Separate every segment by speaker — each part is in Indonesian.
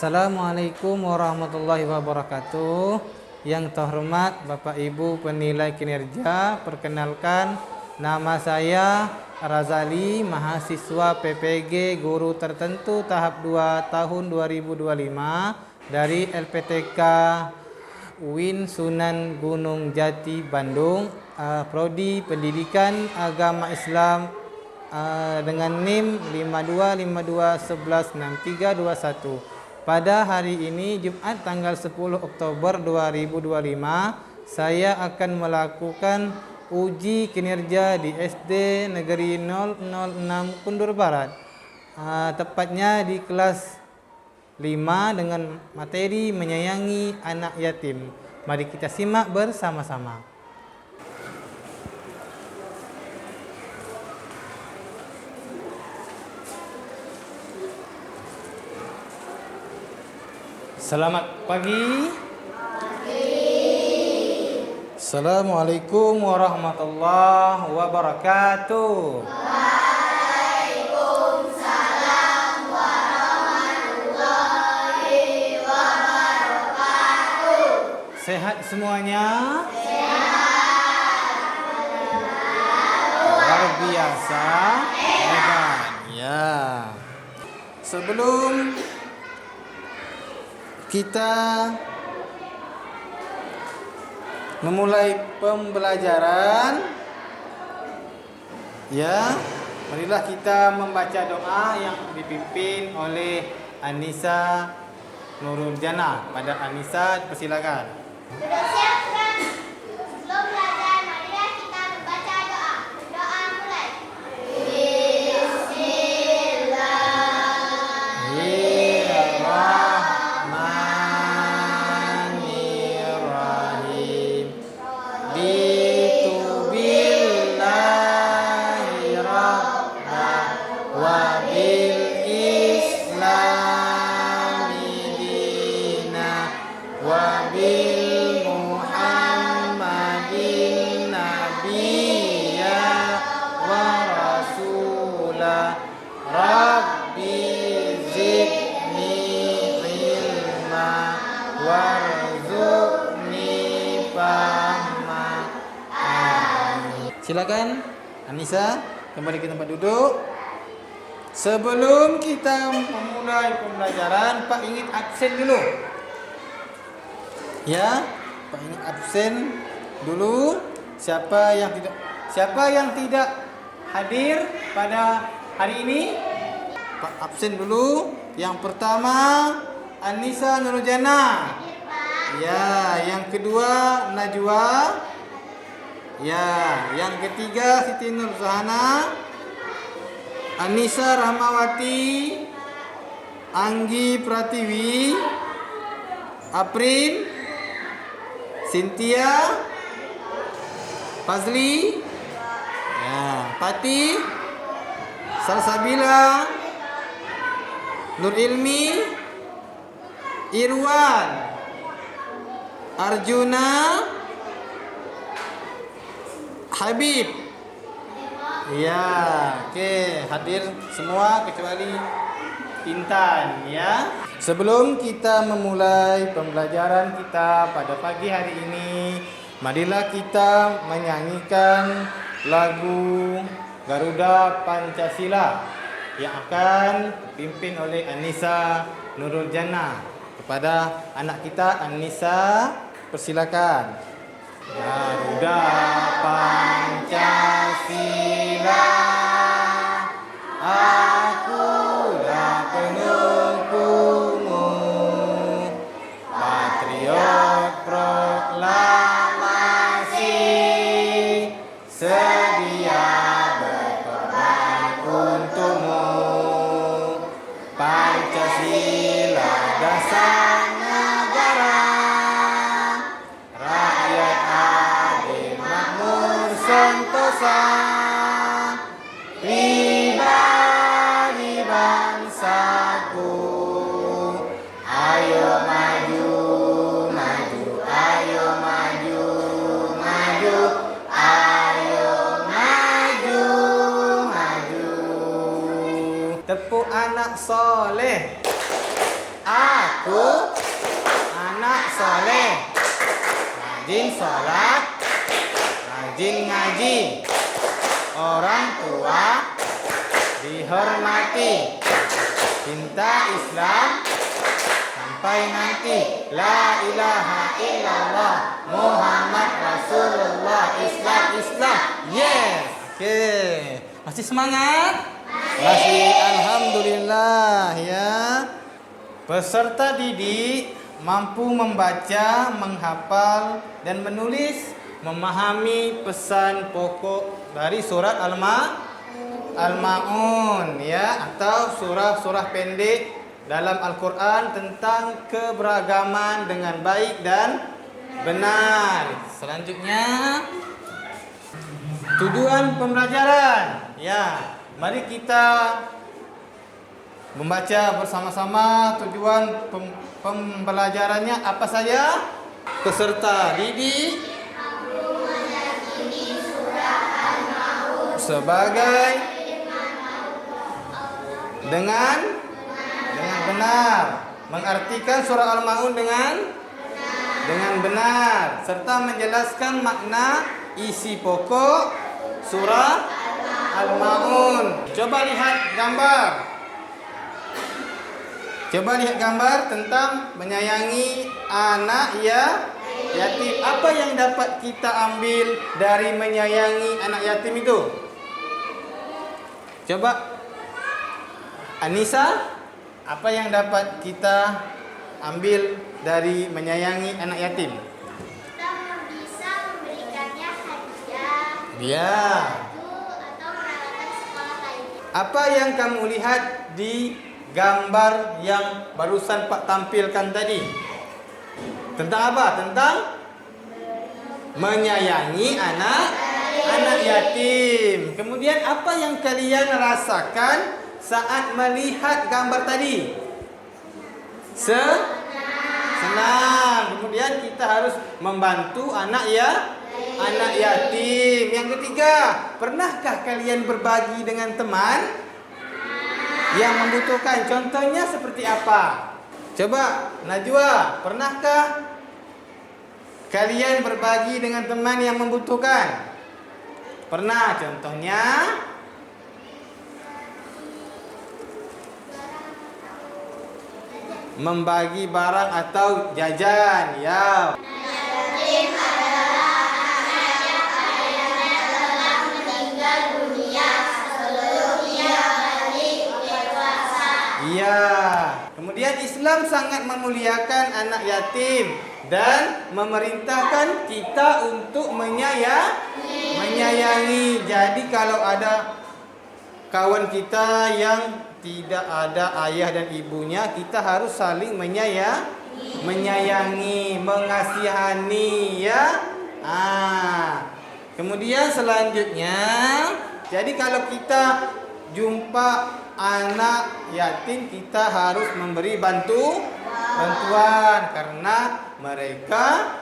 Speaker 1: Assalamualaikum warahmatullahi wabarakatuh. Yang terhormat Bapak Ibu penilai kinerja, perkenalkan nama saya Razali, mahasiswa PPG Guru Tertentu tahap 2 tahun 2025 dari LPTK UIN Sunan Gunung Jati Bandung, Prodi Pendidikan Agama Islam dengan NIM 5252116321. Pada hari ini Jumat tanggal 10 Oktober 2025, saya akan melakukan uji kinerja di SD Negeri 006 Kundur Barat, tepatnya di kelas 5 dengan materi menyayangi anak yatim. Mari kita simak bersama-sama. Selamat pagi. Assalamualaikum warahmatullahi wabarakatuh.
Speaker 2: Waalaikumsalam warahmatullahi wabarakatuh.
Speaker 1: Sehat semuanya?
Speaker 2: Sehat.
Speaker 1: Luar biasa. Hebat. Ya. Sebelum kita memulai pembelajaran, ya, marilah kita membaca doa yang dipimpin oleh Anissa Nurul Jannah. Pada Anissa, persilakan.
Speaker 2: Sudah siap kan? Sebelum belajar, marilah kita membaca doa. Doa mulai.
Speaker 1: Bismillahirrahmanirrahim. Bitubillahi rabbah wa bil islami dina wa bil muhammadin nabiyya wa rasulah. Rabbi zidni ilma warzuqni fahma. Amin. Silakan Anissa kembali ke tempat duduk. Sebelum kita memulai pembelajaran, Pak ingin absen dulu. Ya, Pak ingin absen dulu. Siapa yang tidak hadir pada hari ini, Pak absen dulu. Yang pertama Anissa Nurul Jannah. Ya, yang kedua Najwa. Ya, yang ketiga Siti Nur Zahana, Anissa Rahmawati, Anggi Pratiwi, Aprin, Cynthia, Fazli, ya, Pati, Salsabila, Nur Ilmi, Irwan, Arjuna, Habib. Ya, oke, hadir semua kecuali Intan, ya. Sebelum kita memulai pembelajaran kita pada pagi hari ini, marilah kita menyanyikan lagu Garuda Pancasila yang akan dipimpin oleh Anissa Nurul Jannah. Kepada anak kita Anissa, persilakan. Garuda Pancasila, akulah penunggumu, patriot proklamasi, sedia berkorban untukmu. Pancasila dasar negara, rakyat adil makmur sentosa, pribadi bangsaku. Ayo maju, maju, ayo maju, maju, ayo maju, maju. Tepuk anak soleh. Aku aku anak soleh, rajin sholat, rajin ngaji, orang tua dihormati, cinta Islam sampai nanti. La ilaha illallah Muhammad Rasulullah. Islam, Islam. Yes. Oke. Masih semangat? Masih. Alhamdulillah ya. Peserta didik mampu membaca, menghafal dan menulis, memahami pesan pokok dari surat Al-Ma'un ya, atau surah-surah pendek dalam Al-Quran tentang keberagaman dengan baik dan benar. Selanjutnya tujuan pembelajaran ya. Mari kita membaca bersama-sama tujuan pembelajarannya apa saja. Peserta didik sebagai dengan benar, mengartikan surah Al-Ma'un dengan benar, serta menjelaskan makna isi pokok surah Al-Ma'un. Coba lihat gambar tentang menyayangi anak yatim. Apa yang dapat kita ambil dari menyayangi anak yatim itu? Coba Anissa, apa yang dapat kita ambil dari menyayangi anak yatim?
Speaker 2: Kita bisa memberikannya hadiah,
Speaker 1: Ya.
Speaker 2: atau peralatan sekolah lainnya.
Speaker 1: Apa yang kamu lihat di gambar yang barusan Pak tampilkan tadi? Tentang apa? Tentang menyayangi anak yatim. Kemudian apa yang kalian rasakan saat melihat gambar tadi? Senang. Kemudian kita harus membantu anak yatim. Yang ketiga, pernahkah kalian berbagi dengan teman yang membutuhkan? Contohnya seperti apa? Coba Najwa, pernahkah kalian berbagi dengan teman yang membutuhkan? Pernah. Contohnya membagi barang atau jajan ya. Iya. Kemudian Islam sangat memuliakan anak yatim dan memerintahkan kita untuk menyayangi. Jadi kalau ada kawan kita yang tidak ada ayah dan ibunya, kita harus saling menyayangi, mengasihani ya. Kemudian selanjutnya, jadi kalau kita jumpa anak yatim, kita harus memberi bantuan karena mereka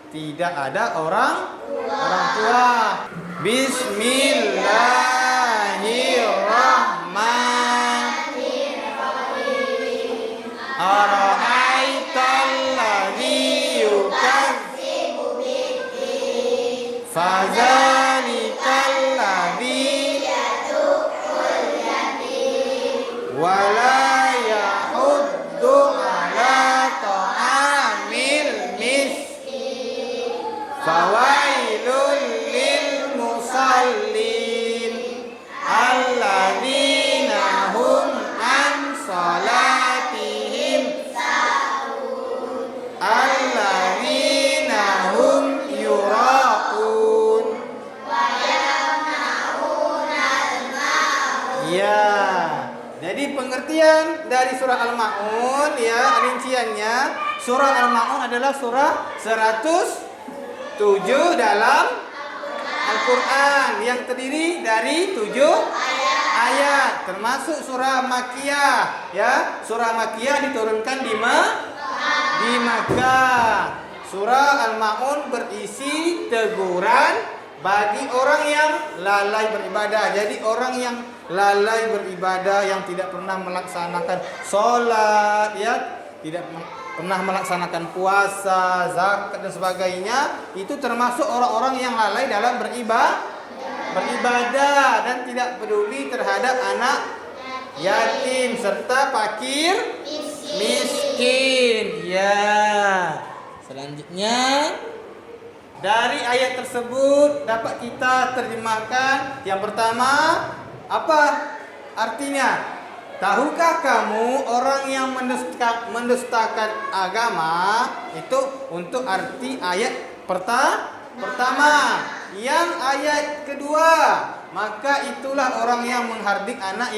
Speaker 1: tidak ada orang tua. Bismillahirrahmanirrahim. Ara'aital ladzi yukadzibu bid-din fadzalikal ladzi wala yahuddu ala ta'amil miskin fawailul lil musallin alladzina hum an salatihim alladzina hum yura'un. Ya. Jadi pengertian dari surah Al-Ma'un ya, rinciannya surah Al-Ma'un adalah surah 107 dalam Al-Quran yang terdiri dari 7 ayat, termasuk surah Makkiyah ya. Surah Makkiyah diturunkan di Makkah. Surah Al-Ma'un berisi teguran bagi orang yang lalai beribadah. Jadi orang yang lalai beribadah, yang tidak pernah melaksanakan sholat ya, tidak pernah melaksanakan puasa, zakat dan sebagainya, itu termasuk orang-orang yang lalai dalam beribadah dan tidak peduli terhadap anak yatim serta fakir miskin. Ya. Selanjutnya dari ayat tersebut dapat kita terjemahkan. Yang pertama, apa artinya? Tahukah kamu orang yang mendustakan agama? Itu untuk arti ayat pertama. Yang ayat kedua, maka itulah orang yang menghardik anak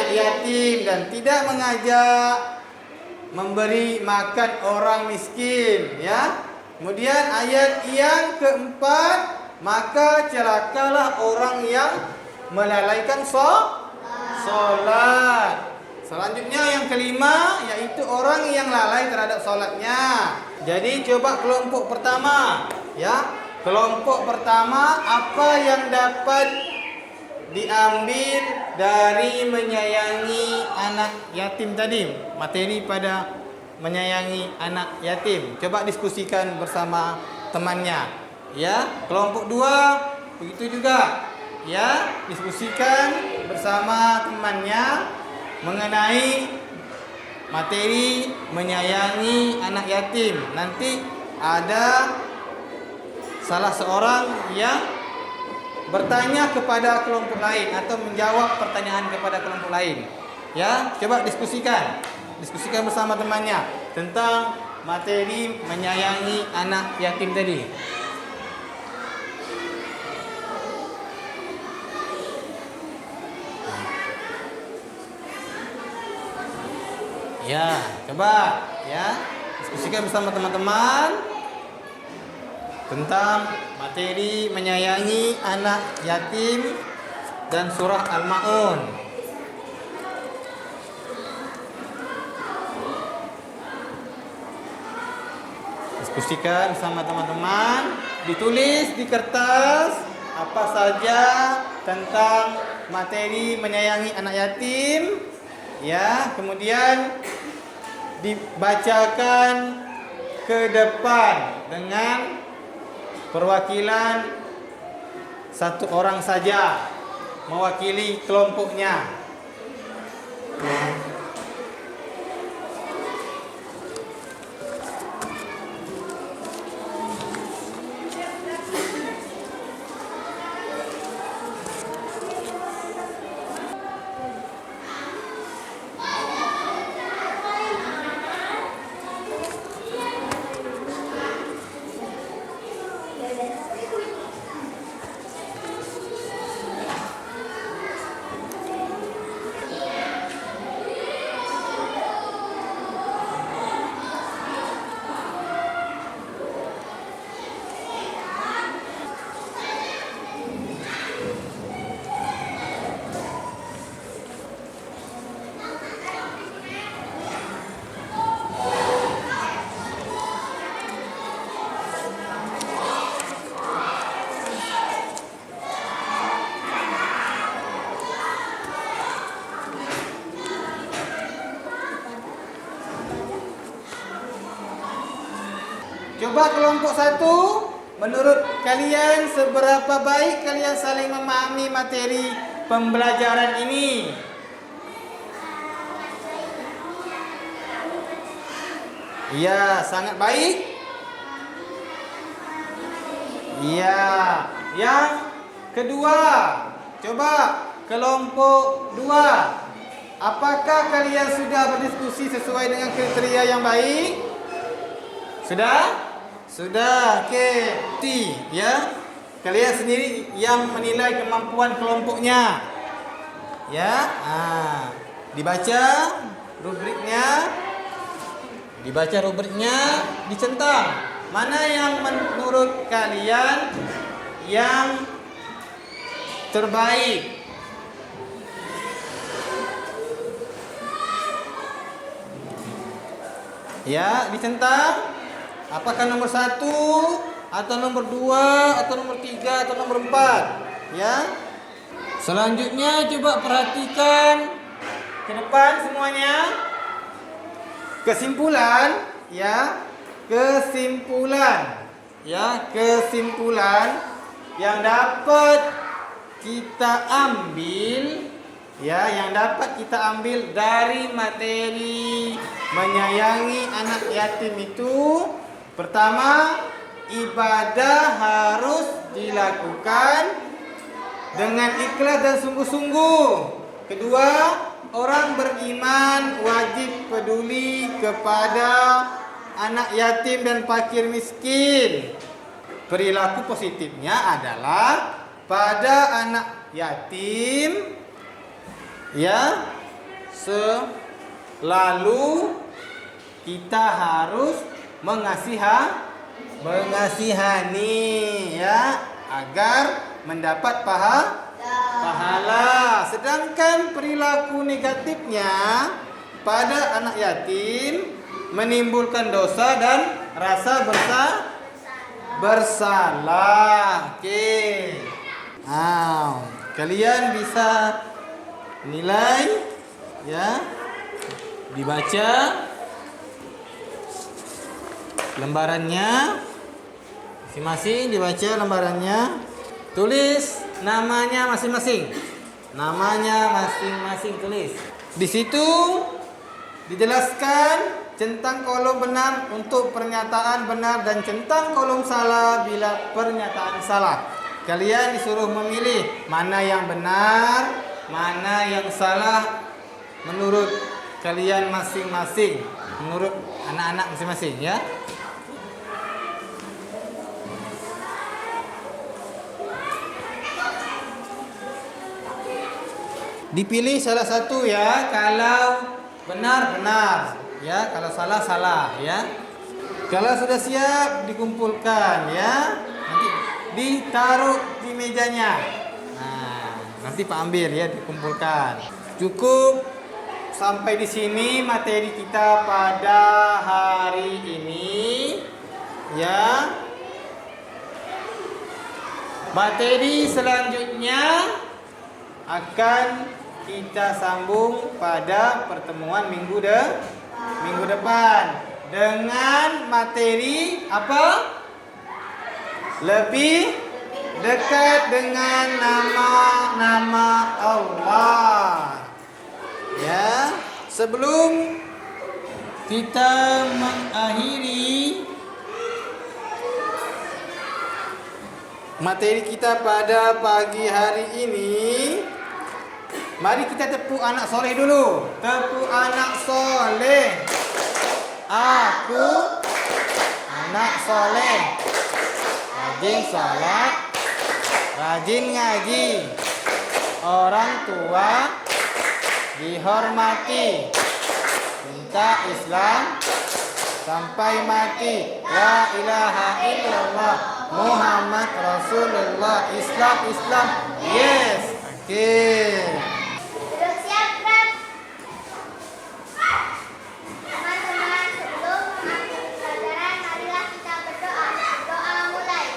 Speaker 1: yatim dan tidak mengajak memberi makan orang miskin, ya. Kemudian ayat yang keempat, maka celakalah orang yang melalaikan solat. Selanjutnya yang kelima, yaitu orang yang lalai terhadap solatnya. Jadi coba kelompok pertama, ya. Kelompok pertama, apa yang dapat diambil dari menyayangi anak yatim tadi? Materi pada menyayangi anak yatim. Coba diskusikan bersama temannya. Ya, kelompok 2 begitu juga. Ya, diskusikan bersama temannya mengenai materi menyayangi anak yatim. Nanti ada salah seorang yang bertanya kepada kelompok lain atau menjawab pertanyaan kepada kelompok lain. Ya, coba diskusikan bersama temannya tentang materi menyayangi anak yatim tadi. Ya, coba ya diskusikan bersama teman-teman tentang materi menyayangi anak yatim dan surah Al-Maun. Diskusikan bersama teman-teman, ditulis di kertas apa saja tentang materi menyayangi anak yatim, ya, kemudian dibacakan ke depan dengan perwakilan satu orang saja mewakili kelompoknya. Coba kelompok 1, menurut kalian seberapa baik kalian saling memahami materi pembelajaran ini? Iya, sangat baik. Iya. Yang kedua, coba kelompok 2. Apakah kalian sudah berdiskusi sesuai dengan kriteria yang baik? Sudah? Sudah. Oke, T, ya. Kalian sendiri yang menilai kemampuan kelompoknya. Ya. Dibaca rubriknya. Dicentang. Mana yang menurut kalian yang terbaik? Ya, dicentang. Apakah nomor 1 atau nomor 2 atau nomor 3 atau nomor 4? Ya. Selanjutnya coba perhatikan ke depan semuanya. Kesimpulan, ya, kesimpulan yang dapat kita ambil, ya, yang dapat kita ambil dari materi menyayangi anak yatim itu, pertama, ibadah harus dilakukan dengan ikhlas dan sungguh-sungguh. Kedua, orang beriman wajib peduli kepada anak yatim dan fakir miskin. Perilaku positifnya adalah pada anak yatim, ya, selalu kita harus mengasihani, ya, agar mendapat pahala. Sedangkan perilaku negatifnya pada anak yatim menimbulkan dosa dan rasa bersalah. Oke. Kalian bisa nilai, ya, dibaca lembarannya masing-masing, dibaca lembarannya. Tulis namanya masing-masing. Tulis. Di situ dijelaskan centang kolom benar untuk pernyataan benar dan centang kolom salah bila pernyataan salah. Kalian disuruh memilih mana yang benar, mana yang salah menurut kalian masing-masing, menurut anak-anak masing-masing, ya. Dipilih salah satu, ya. Kalau benar, ya. Kalau salah, ya. Kalau sudah siap, dikumpulkan, ya. Nanti ditaruh di mejanya. Nah, nanti Pak ambil, ya, dikumpulkan. Cukup sampai di sini materi kita pada hari ini, ya. Materi selanjutnya akan kita sambung pada pertemuan minggu depan dengan materi apa? Lebih dekat dengan nama-nama Allah. Ya, sebelum kita mengakhiri materi kita pada pagi hari ini, mari kita tepuk anak soleh dulu. Tepuk anak soleh. Aku anak soleh, rajin salat, rajin ngaji, orang tua dihormati, cinta Islam sampai mati, la ilaha illallah Muhammad Rasulullah, Islam, yes. Oke.
Speaker 2: Sudah siap, Kak? Teman-teman, sebelum mengakhiri pelajaran, marilah kita berdoa. Doa mulai.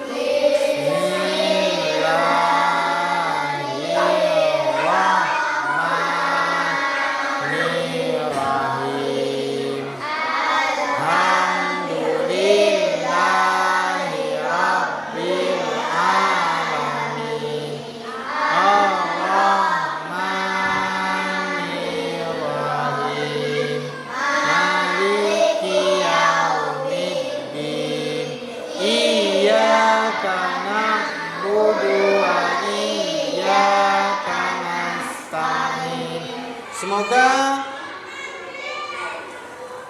Speaker 1: Bismillahirrahmanirrahim. Alhamdulillahirabbil alamin. Ar-Rahmanirrahim. Maliki yaumiddin. Iyyaka na'budu wa iyyaka nasta'in. Semoga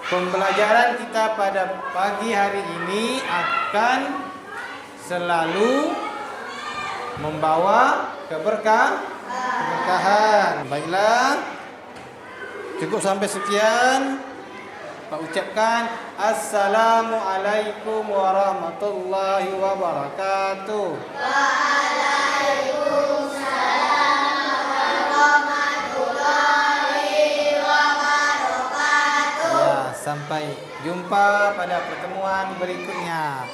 Speaker 1: pembelajaran kita pada pagi hari ini akan selalu membawa keberkahan. Baiklah, cukup sampai sekian. Pak ucapkan Assalamualaikum warahmatullahi wabarakatuh. Ya, sampai jumpa pada pertemuan berikutnya.